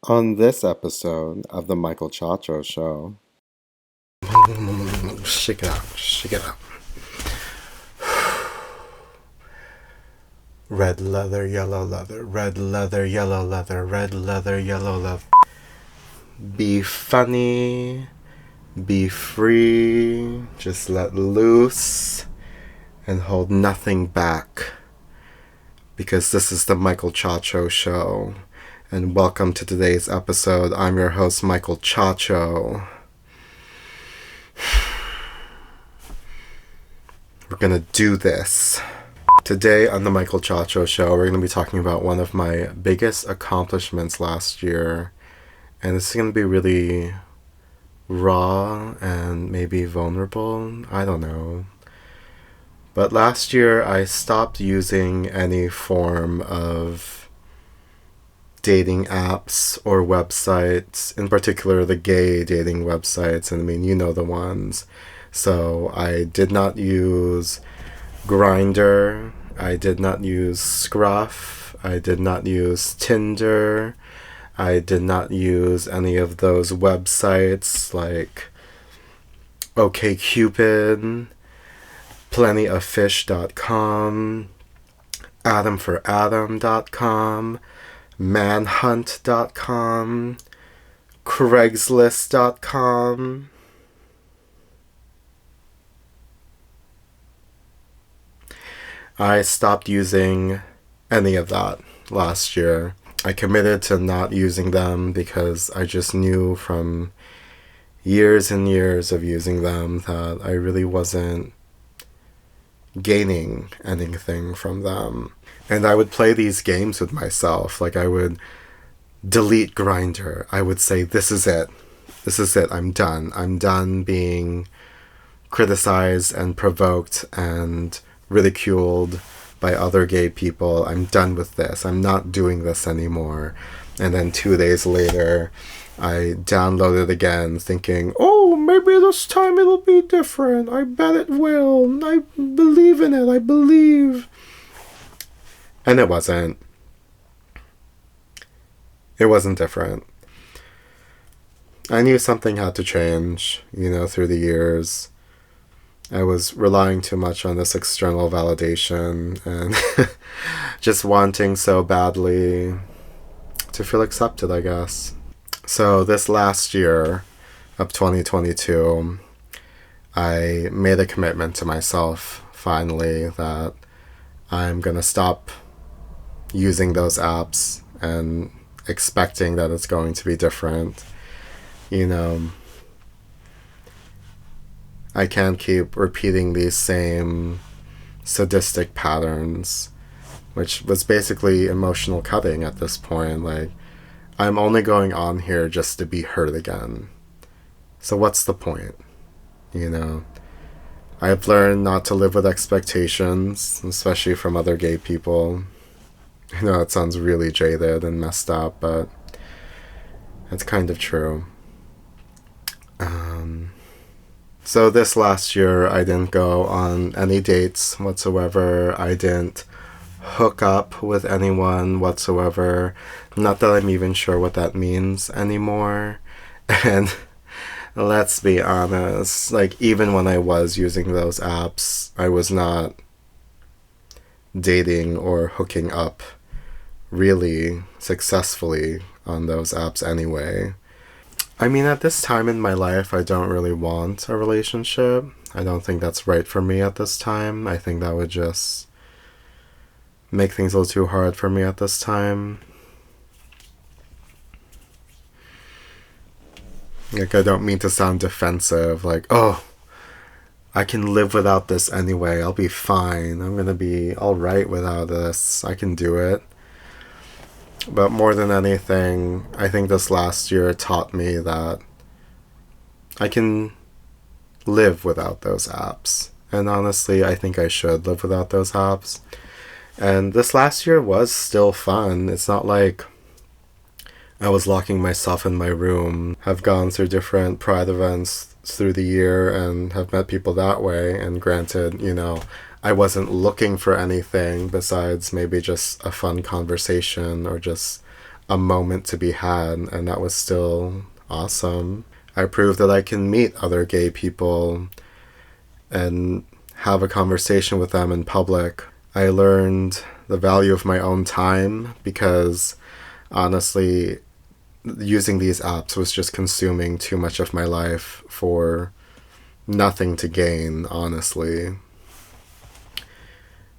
On this episode of The Michael Chacho Show. Shake it out. Shake it out. Red leather, yellow leather. Red leather, yellow leather. Red leather, yellow leather. Be funny. Be free. Just let loose. And hold nothing back. Because this is The Michael Chacho Show. And welcome to today's episode. I'm your host, Michael Chacho. We're gonna do this. Today on The Michael Chacho Show, we're gonna be talking about one of my biggest accomplishments last year. And this is gonna be really raw and maybe vulnerable. I don't know. But last year, I stopped using any form of dating apps or websites, in particular the gay dating websites, and I mean, you know the ones. So I did not use Grindr, I did not use Scruff, I did not use Tinder, I did not use any of those websites like OkCupid, PlentyOffFish.com, AdamForAdam.com, Manhunt.com, Craigslist.com. I stopped using any of that last year. I committed to not using them because I just knew from years and years of using them that I really wasn't gaining anything from them. And I would play these games with myself. Like, I would delete Grindr. I would say, this is it. This is it. I'm done. I'm done being criticized and provoked and ridiculed by other gay people. I'm done with this. I'm not doing this anymore. And then 2 days later, I downloaded again thinking, oh, maybe this time it'll be different. I bet it will. I believe in it. I believe. And it wasn't. It wasn't different. I knew something had to change, through the years. I was relying too much on this external validation and just wanting so badly to feel accepted, I guess. So this last year of 2022, I made a commitment to myself, finally, that I'm going to stop using those apps and expecting that it's going to be different. I can't keep repeating these same sadistic patterns, which was basically emotional cutting at this point. Like, I'm only going on here just to be hurt again. So what's the point? I've learned not to live with expectations, especially from other gay people. I know it sounds really jaded and messed up, but it's kind of true. So this last year, I didn't go on any dates whatsoever. I didn't hook up with anyone whatsoever. Not that I'm even sure what that means anymore. And let's be honest, like, even when I was using those apps, I was not dating or hooking up really successfully on those apps anyway. I mean, at this time in my life, I don't really want a relationship. I don't think that's right for me at this time. I think that would just make things a little too hard for me at this time. Like, I don't mean to sound defensive, like, oh, I can live without this anyway. I'll be fine. I'm gonna be alright without this. I can do it. But more than anything, I think this last year taught me that I can live without those apps. And honestly, I think I should live without those apps. And this last year was still fun. It's not like I was locking myself in my room. Have gone through different Pride events through the year and have met people that way. And granted, I wasn't looking for anything besides maybe just a fun conversation or just a moment to be had, and that was still awesome. I proved that I can meet other gay people and have a conversation with them in public. I learned the value of my own time because honestly, using these apps was just consuming too much of my life for nothing to gain, honestly.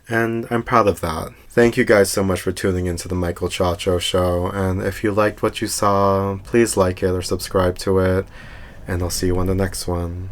And I'm proud of that. Thank you guys so much for tuning into the Michael Chacho Show. And if you liked what you saw, please like it or subscribe to it. And I'll see you on the next one.